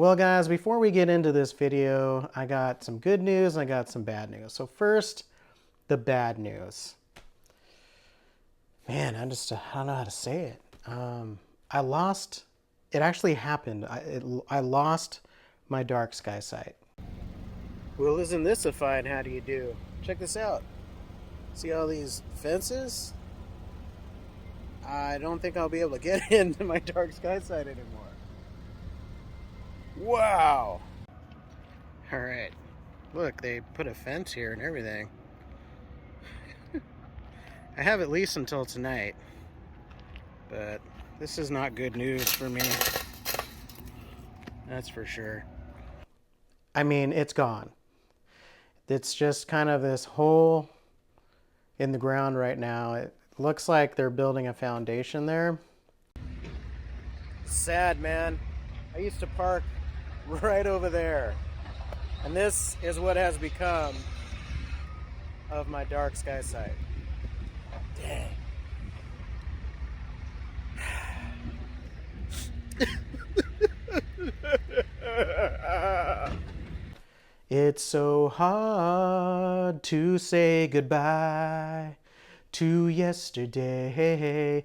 Well guys, before we get into this video, I got some good news and I got some bad news. So first, the bad news. Man, I don't know how to say it. I lost, it actually happened. I lost my dark sky sight. Well, isn't this a fine how do you do? Check this out. See all these fences? I don't think I'll be able to get into my dark sky sight anymore. Wow! Alright. Look, they put a fence here and everything. I have at least until tonight. But this is not good news for me. That's for sure. I mean, it's gone. It's just kind of this hole in the ground right now. It looks like they're building a foundation there. Sad, man. I used to park right over there. And this is what has become of my dark sky sight. Dang. It's so hard to say goodbye to yesterday.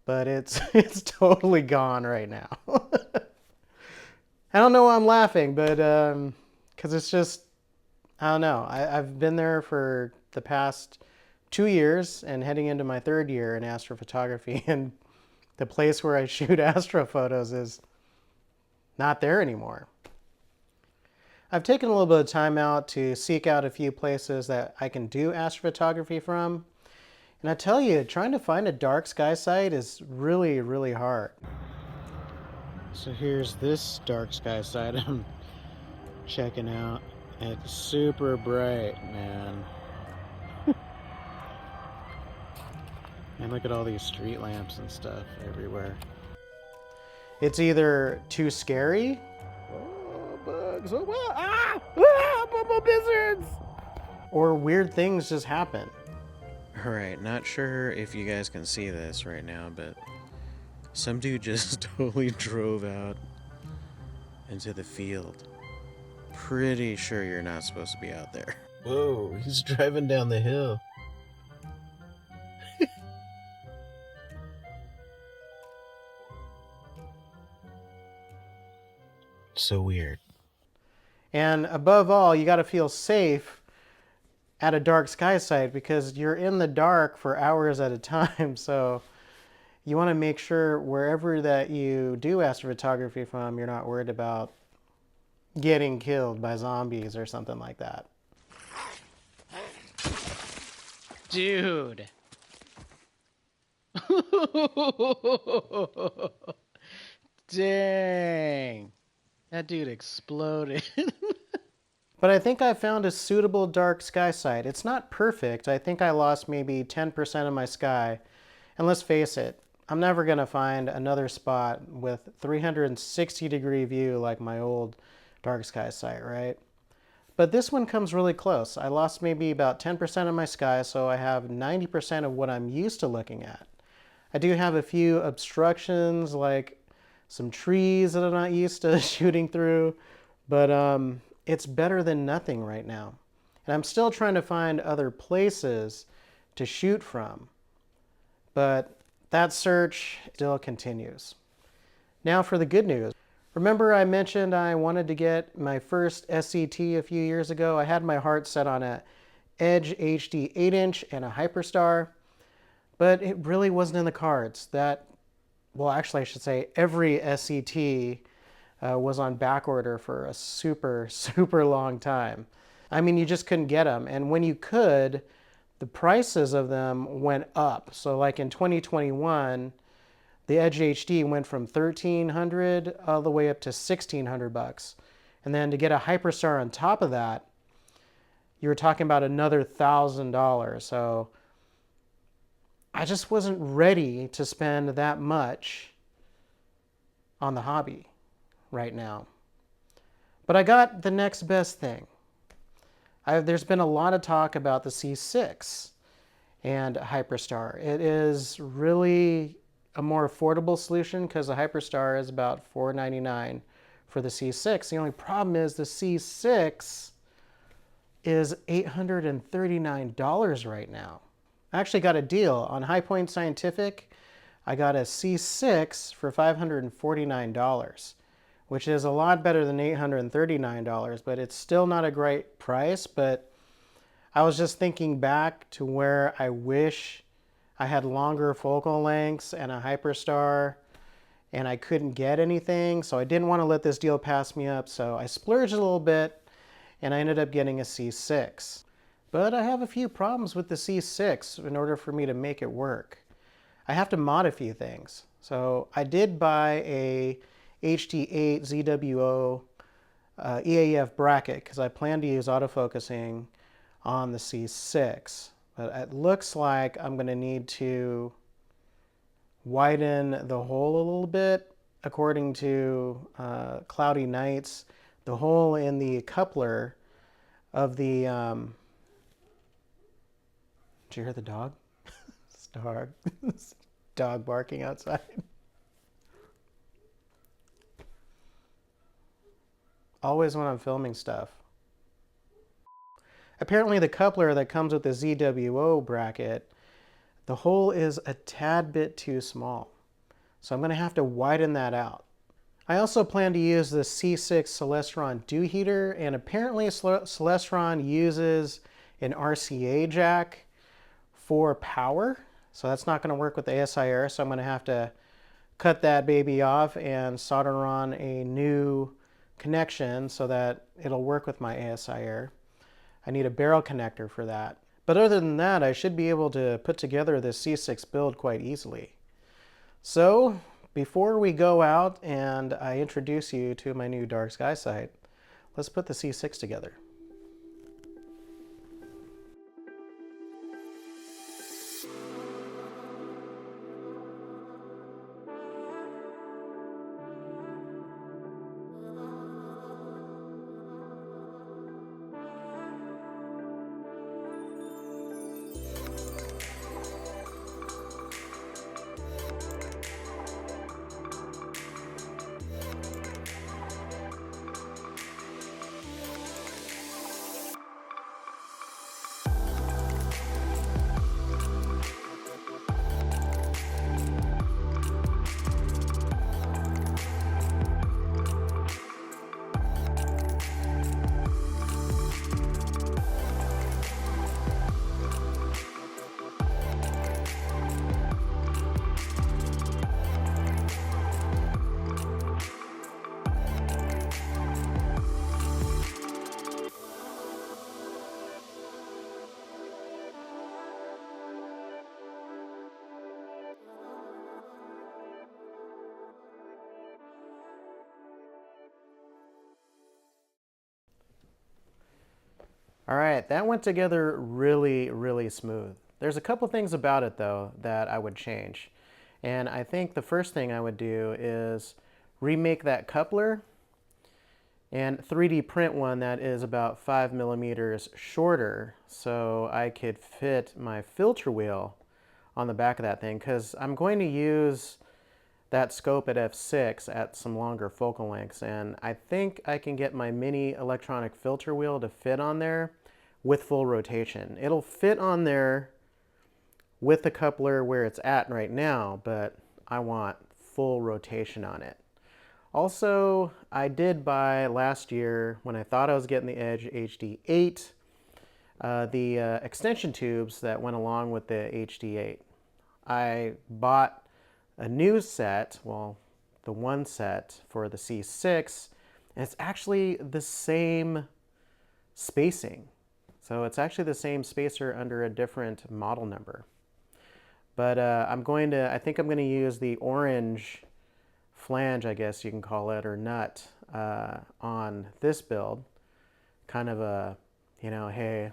But it's totally gone right now. I don't know why I'm laughing, but because it's just, I don't know. I've been there for the past 2 years and heading into my 3rd year in astrophotography, and the place where I shoot astrophotos is not there anymore. I've taken a little bit of time out to seek out a few places that I can do astrophotography from. And I tell you, trying to find a dark sky site is really, really hard. So here's this dark sky site I'm checking out. It's super bright, man. And look at all these street lamps and stuff everywhere. It's either too scary. Oh, bugs. Oh, bubble blizzards. Or weird things just happen. Alright, not sure if you guys can see this right now, but some dude just totally drove out into the field. Pretty sure you're not supposed to be out there. Whoa, he's driving down the hill. So weird. And above all, you got to feel safe at a dark sky site because you're in the dark for hours at a time. So you want to make sure wherever that you do astrophotography from, you're not worried about getting killed by zombies or something like that. Dude. Dang. That dude exploded. But I think I found a suitable dark sky site. It's not perfect. I think I lost maybe 10% of my sky. And let's face it, I'm never going to find another spot with 360-degree view like my old dark sky site, right? But this one comes really close. I lost maybe about 10% of my sky, so I have 90% of what I'm used to looking at. I do have a few obstructions, like some trees that I'm not used to shooting through, but it's better than nothing right now. And I'm still trying to find other places to shoot from, but that search still continues. Now for the good news. Remember I mentioned I wanted to get my first SCT a few years ago? I had my heart set on a Edge HD 8-inch and a Hyperstar, but it really wasn't in the cards. Well, actually I should say every SCT was on back order for a super, super long time. I mean, you just couldn't get them. And when you could, the prices of them went up. So like in 2021, the Edge HD went from $1,300 all the way up to $1,600. And then to get a Hyperstar on top of that, you were talking about another $1,000. So I just wasn't ready to spend that much on the hobby right now. But I got the next best thing. There's been a lot of talk about the C6. and Hyperstar. It is really a more affordable solution because the Hyperstar is about $499 for the C6. The only problem is the C6 is $839 right now. I actually got a deal on High Point Scientific. I got a C6 for $549, which is a lot better than $839, but it's still not a great price. But I was just thinking back to where I wish I had longer focal lengths and a Hyperstar, and I couldn't get anything, so I didn't want to let this deal pass me up, so I splurged a little bit, and I ended up getting a C6. But I have a few problems with the C6 in order for me to make it work. I have to mod a few things. So I did buy a HD8 ZWO EAF bracket because I plan to use autofocusing on the C6. But it looks like I'm going to need to widen the hole a little bit. According to Cloudy Nights, the hole in the coupler of the... Did you hear the dog? Dog. Dog barking outside. Always when I'm filming stuff. Apparently the coupler that comes with the ZWO bracket, the hole is a tad bit too small. So I'm going to have to widen that out. I also plan to use the C6 Celestron dew heater, and apparently Celestron uses an RCA jack for power. So that's not going to work with the ASIR, so I'm going to have to cut that baby off and solder on a new connection so that it'll work with my ASIR. I need a barrel connector for that. But other than that, I should be able to put together this C6 build quite easily. So before we go out and I introduce you to my new dark sky sight, let's put the C6 together. All right, that went together really, really smooth. There's a couple things about it though that I would change. And I think the first thing I would do is remake that coupler and 3D print one that is about 5 millimeters shorter so I could fit my filter wheel on the back of that thing, because I'm going to use that scope at f6 at some longer focal lengths, and I think I can get my mini electronic filter wheel to fit on there with full rotation. It'll fit on there with the coupler where it's at right now, but I want full rotation on it. Also, I did buy last year, when I thought I was getting the Edge HD8, the extension tubes that went along with the HD8. I bought a new set, well, the one set for the C6, and it's actually the same spacing. So it's actually the same spacer under a different model number. But I think I'm going to use the orange flange, I guess you can call it, or nut on this build. Kind of a, hey,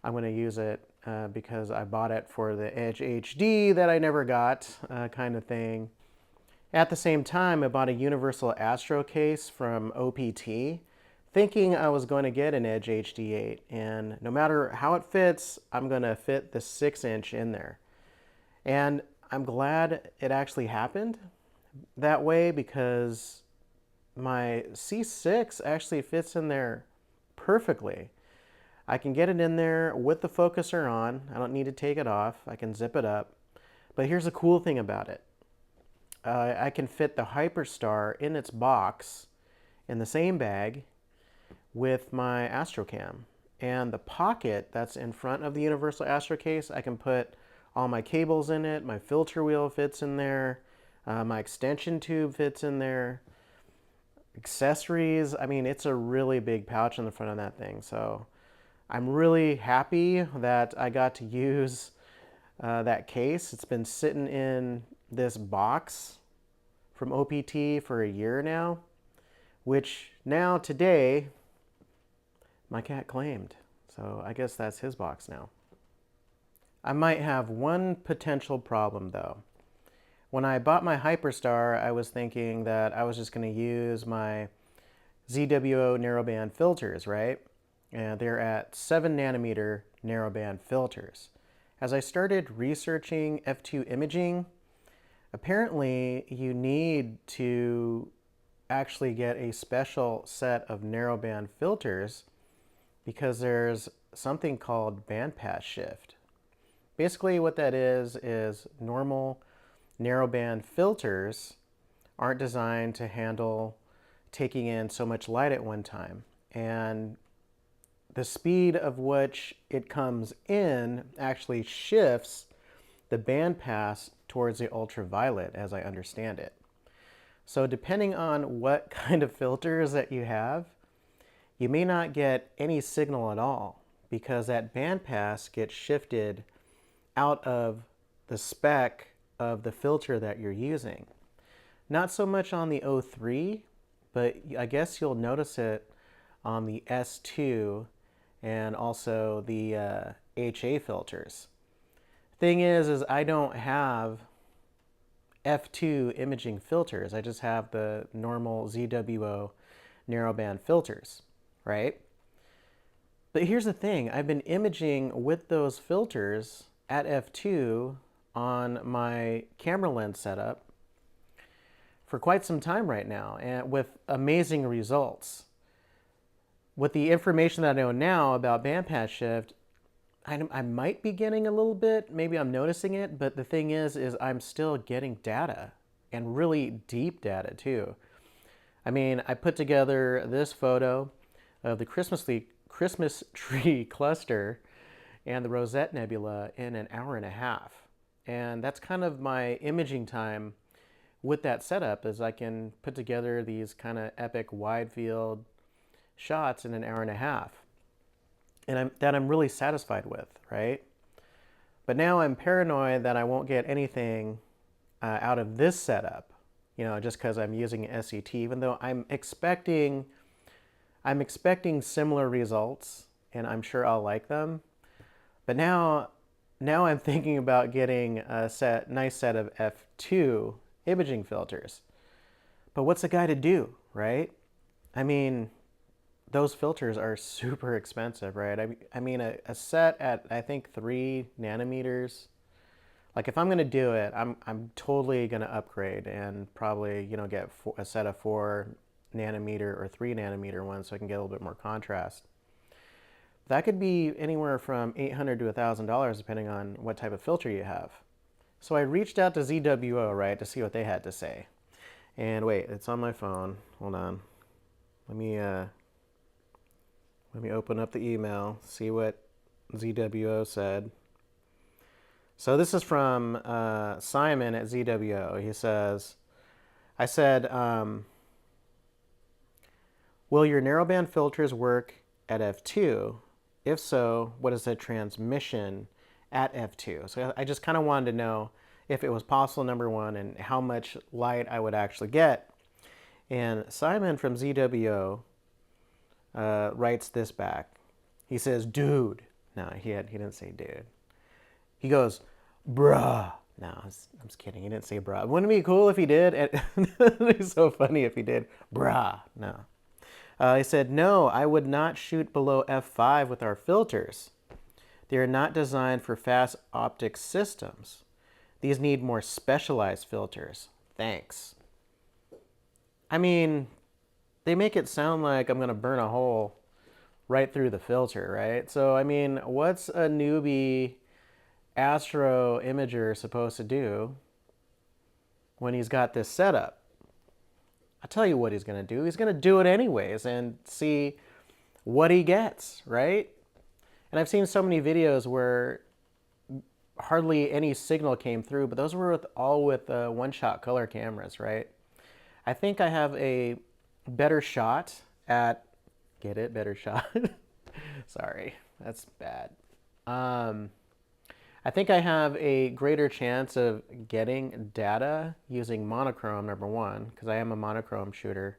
I'm going to use it because I bought it for the Edge HD that I never got, kind of thing. At the same time, I bought a universal astro case from OPT thinking I was going to get an Edge HD8, and no matter how it fits, I'm going to fit the 6-inch in there. And I'm glad it actually happened that way, because my C6 actually fits in there perfectly. I can get it in there with the focuser on. I don't need to take it off. I can zip it up. But here's the cool thing about it. I can fit the Hyperstar in its box in the same bag with my Astrocam. And the pocket that's in front of the universal Astro case, I can put all my cables in it. My filter wheel fits in there. My extension tube fits in there. Accessories, I mean, it's a really big pouch in the front of that thing. So I'm really happy that I got to use that case. It's been sitting in this box from OPT for a year now, which now today my cat claimed. So I guess that's his box now. I might have one potential problem though. When I bought my Hyperstar, I was thinking that I was just going to use my ZWO Narrowband filters, right? And they're at 7 nanometer narrowband filters. As I started researching f2 imaging, apparently you need to actually get a special set of narrowband filters because there's something called bandpass shift. Basically what that is normal narrowband filters aren't designed to handle taking in so much light at one time. And the speed of which it comes in actually shifts the bandpass towards the ultraviolet, as I understand it. So depending on what kind of filters that you have, you may not get any signal at all because that bandpass gets shifted out of the spec of the filter that you're using. Not so much on the O3, but I guess you'll notice it on the S2 and also the HA filters. Thing is I don't have f2 imaging filters. I just have the normal ZWO narrowband filters, right? But here's the thing, I've been imaging with those filters at f2 on my camera lens setup for quite some time right now, and with amazing results. With the information that I know now about bandpass shift, I might be getting a little bit, maybe I'm noticing it, but the thing is I'm still getting data, and really deep data too. I mean, I put together this photo of the Christmas tree cluster and the Rosette Nebula in an hour and a half. And that's kind of my imaging time with that setup, is I can put together these kind of epic wide field shots in an hour and a half. And I'm really satisfied with, right? But now I'm paranoid that I won't get anything out of this setup, you know, just because I'm using SET, even though I'm expecting similar results, and I'm sure I'll like them. But now I'm thinking about getting a nice set of f2 imaging filters. But what's a guy to do, right? I mean, those filters are super expensive, right? I mean, a set at, I think, 3 nanometers. Like, if I'm going to do it, I'm totally going to upgrade and probably, you know, get a set of 4 nanometer or 3 nanometer ones so I can get a little bit more contrast. That could be anywhere from $800 to $1,000 depending on what type of filter you have. So I reached out to ZWO, right, to see what they had to say. And wait, it's on my phone. Hold on. Let me open up the email, see what ZWO said. So this is from Simon at ZWO. He says, I said, will your narrowband filters work at f2? If so, what is the transmission at f2? So I just kind of wanted to know if it was possible, number one, and how much light I would actually get. And Simon from ZWO writes this back. He says, dude. No, he didn't say dude. He goes, bruh. No, I'm just kidding. He didn't say bruh. Wouldn't it be cool if he did? It'd be so funny if he did. Bruh. No. He said, no, I would not shoot below f5 with our filters. They are not designed for fast optic systems. These need more specialized filters. Thanks. I mean, they make it sound like I'm going to burn a hole right through the filter, right? So, I mean, what's a newbie astro imager supposed to do when he's got this setup? I'll tell you what he's going to do. He's going to do it anyways and see what he gets, right? And I've seen so many videos where hardly any signal came through, but those were all with one-shot color cameras, right? I think I have a better shot at, get it, better shot. Sorry, that's bad. I think I have a greater chance of getting data using monochrome, number one, because I am a monochrome shooter.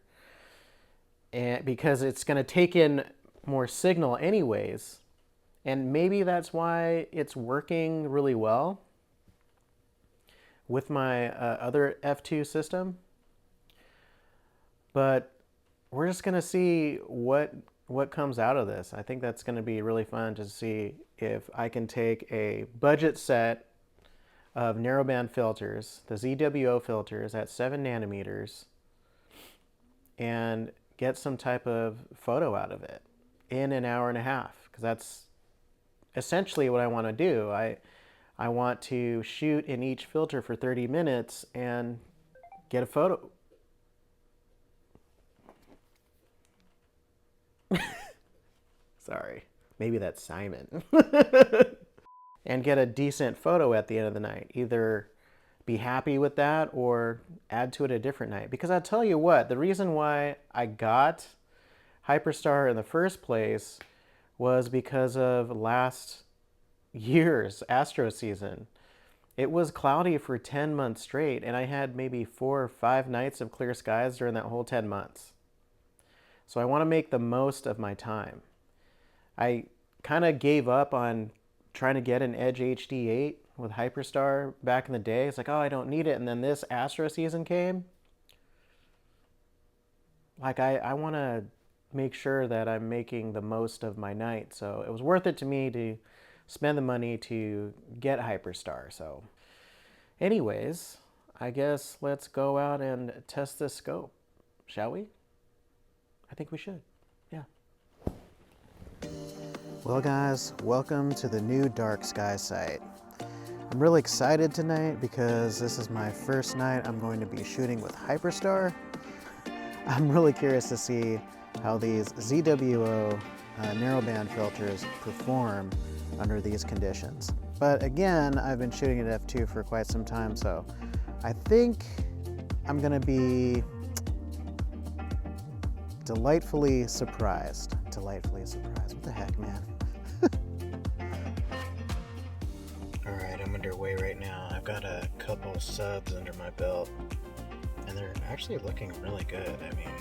And because it's going to take in more signal anyways. And maybe that's why it's working really well with my other F2 system. But we're just going to see what comes out of this. I think that's going to be really fun to see if I can take a budget set of narrowband filters, the ZWO filters at 7 nanometers, and get some type of photo out of it in an hour and a half, because that's essentially what I want to do. I want to shoot in each filter for 30 minutes and get a photo. Sorry, maybe that's Simon. And get a decent photo at the end of the night. Either be happy with that or add to it a different night. Because I'll tell you what, the reason why I got Hyperstar in the first place was because of last year's astro season. It was cloudy for 10 months straight, and I had maybe 4 or 5 nights of clear skies during that whole 10 months. So I want to make the most of my time. I kind of gave up on trying to get an Edge HD8 with Hyperstar back in the day. It's like, oh, I don't need it. And then this astro season came. Like, I want to make sure that I'm making the most of my night. So it was worth it to me to spend the money to get Hyperstar. So anyways, I guess let's go out and test this scope, shall we? I think we should, yeah. Well guys, welcome to the new dark sky site. I'm really excited tonight because this is my first night I'm going to be shooting with Hyperstar. I'm really curious to see how these ZWO narrowband filters perform under these conditions. But again, I've been shooting at f2 for quite some time, so I think I'm gonna be delightfully surprised. Delightfully surprised, what the heck, man? All right, I'm underway right now. I've got a couple subs under my belt, and they're actually looking really good. I mean,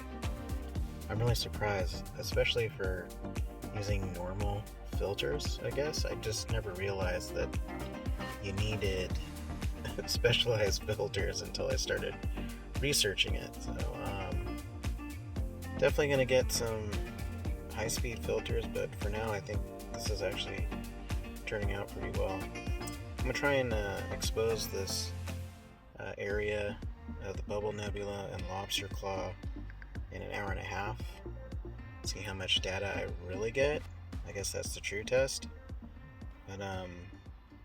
I'm really surprised, especially for using normal filters, I guess. I just never realized that you needed specialized filters until I started researching it. So, definitely going to get some high-speed filters, but for now I think this is actually turning out pretty well. I'm going to try and expose this area of the Bubble Nebula and Lobster Claw in an hour and a half. See how much data I really get. I guess that's the true test. But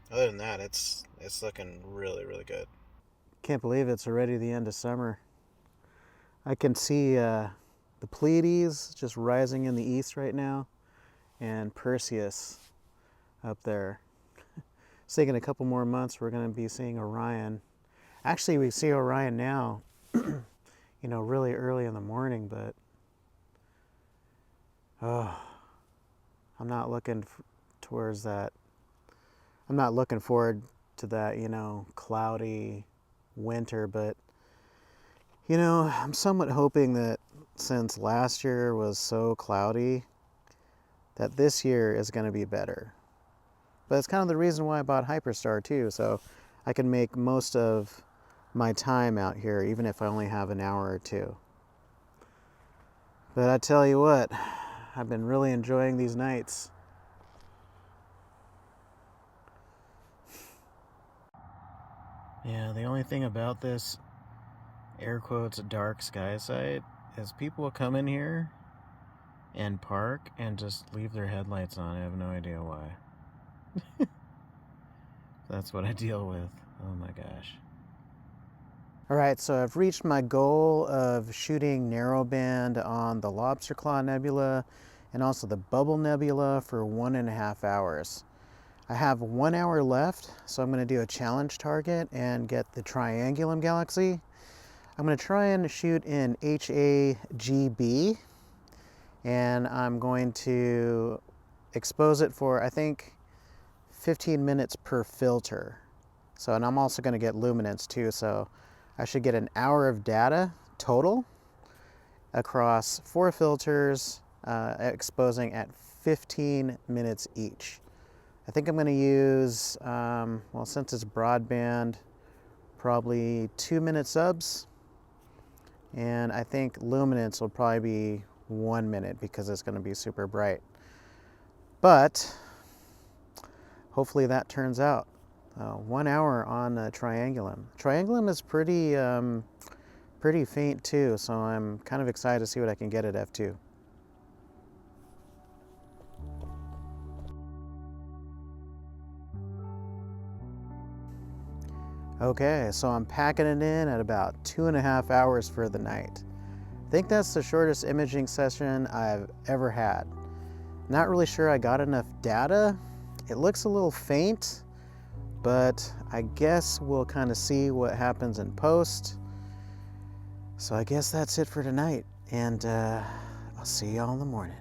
other than that, it's looking really, really good. Can't believe it's already the end of summer. I can see the Pleiades just rising in the east right now, and Perseus up there. It's taking a couple more months, we're going to be seeing Orion. Actually, we see Orion now, you know, really early in the morning, but I'm not looking towards that. I'm not looking forward to that, you know, cloudy winter, but, you know, I'm somewhat hoping that since last year was so cloudy, that this year is going to be better. But it's kind of the reason why I bought Hyperstar too, so I can make most of my time out here, even if I only have an hour or two. But I tell you what, I've been really enjoying these nights. Yeah, the only thing about this air quotes dark sky site is people will come in here and park and just leave their headlights on. I have no idea why. That's what I deal with. Oh my gosh. Alright, so I've reached my goal of shooting narrowband on the Lobster Claw Nebula and also the Bubble Nebula for 1.5 hours. I have 1 hour left, so I'm going to do a challenge target and get the Triangulum Galaxy. I'm going to try and shoot in HAGB, and I'm going to expose it for, I think, 15 minutes per filter. So, and I'm also going to get luminance too, so I should get an hour of data total across 4 filters, exposing at 15 minutes each. I think I'm going to use, well, since it's broadband, probably 2-minute subs. And I think luminance will probably be 1 minute because it's going to be super bright. But hopefully that turns out. 1 hour on Triangulum. Triangulum is pretty faint too, so I'm kind of excited to see what I can get at f2. Okay, so I'm packing it in at about 2.5 hours for the night. I think that's the shortest imaging session I've ever had. Not really sure I got enough data. It looks a little faint, but I guess we'll kind of see what happens in post. So I guess that's it for tonight, and I'll see y'all in the morning.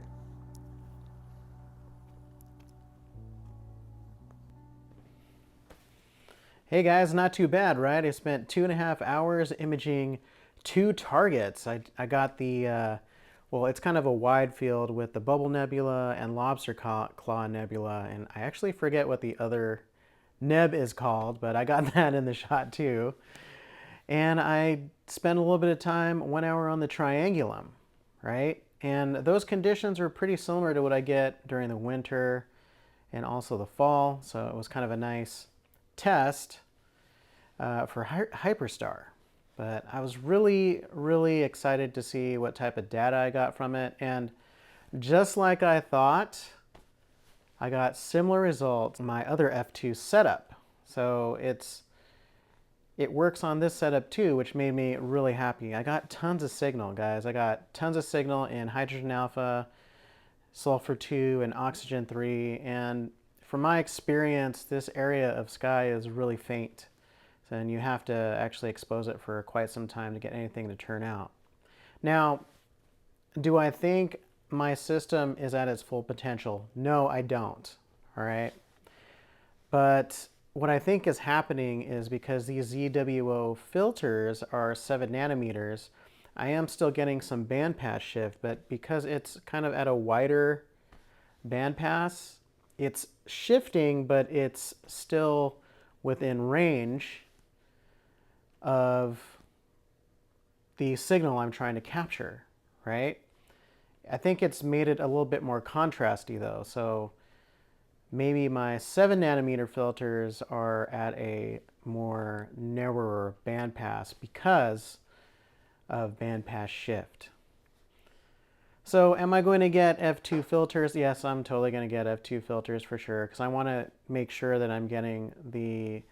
Hey guys, not too bad, right? I spent 2.5 hours imaging 2 targets. I got the, well, it's kind of a wide field with the Bubble Nebula and Lobster Claw Nebula, and I actually forget what the other neb is called, but I got that in the shot too. And I spent a little bit of time, 1 hour on the Triangulum, right? And those conditions were pretty similar to what I get during the winter and also the fall, so it was kind of a nice test for Hyperstar. But I was really, really excited to see what type of data I got from it. And just like I thought, I got similar results in my other f2 setup. So it works on this setup too, which made me really happy. I got tons of signal, guys. I got tons of signal in hydrogen alpha, sulfur 2, and oxygen 3. And from my experience, this area of sky is really faint. And you have to actually expose it for quite some time to get anything to turn out. Now, do I think my system is at its full potential? No, I don't, all right? But what I think is happening is because these ZWO filters are 7 nanometers, I am still getting some bandpass shift, but because it's kind of at a wider bandpass, it's shifting, but it's still within range of the signal I'm trying to capture, right? I think it's made it a little bit more contrasty though. So maybe my 7 nanometer filters are at a more narrower bandpass because of bandpass shift. So am I going to get f2 filters? Yes, I'm totally going to get f2 filters for sure, because I want to make sure that I'm getting the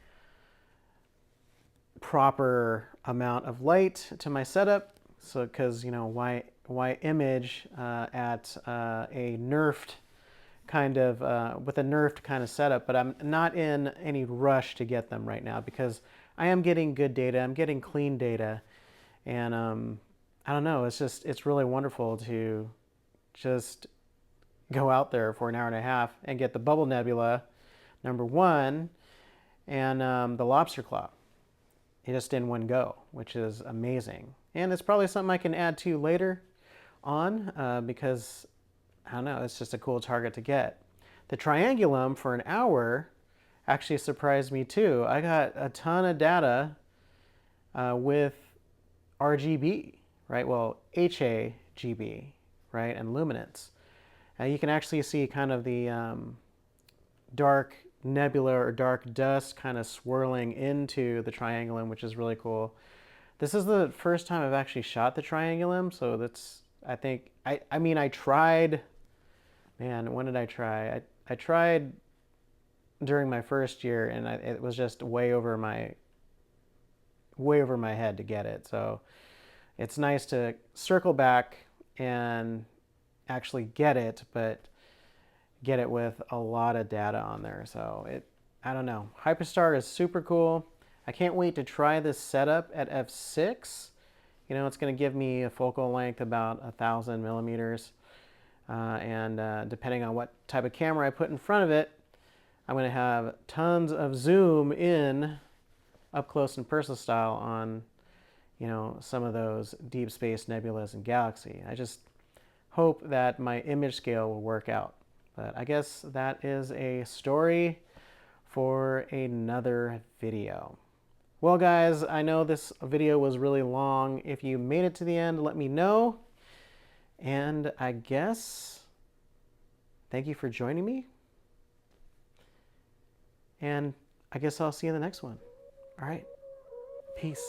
proper amount of light to my setup. So, because, you know, why image at a nerfed kind of, with a nerfed kind of setup, but I'm not in any rush to get them right now because I am getting good data, I'm getting clean data, and I don't know, it's really wonderful to just go out there for an hour and a half and get the Bubble Nebula, #1, and the Lobster Claw. Just in one go, which is amazing. And it's probably something I can add to later on because, I don't know, it's just a cool target to get. The Triangulum for an hour actually surprised me too. I got a ton of data with RGB, right? Well, HAGB. right, and luminance. You can actually see kind of the dark nebula or dark dust kind of swirling into the triangulum, which is really cool. This is the first time I've actually shot the triangulum, so that's, I think, I mean, I tried, man, when did I try? I tried during my first year, and it was just way over my head to get it. So it's nice to circle back and actually get it, but get it with a lot of data on there. So I don't know. Hyperstar is super cool. I can't wait to try this setup at f6. You know, it's going to give me a focal length about 1,000 millimeters. And depending on what type of camera I put in front of it, I'm going to have tons of zoom in up close and personal style on, you know, some of those deep space nebulas and galaxy. I just hope that my image scale will work out. But I guess that is a story for another video. Well, guys, I know this video was really long. If you made it to the end, let me know. And I guess, thank you for joining me. And I guess I'll see you in the next one. All right. Peace.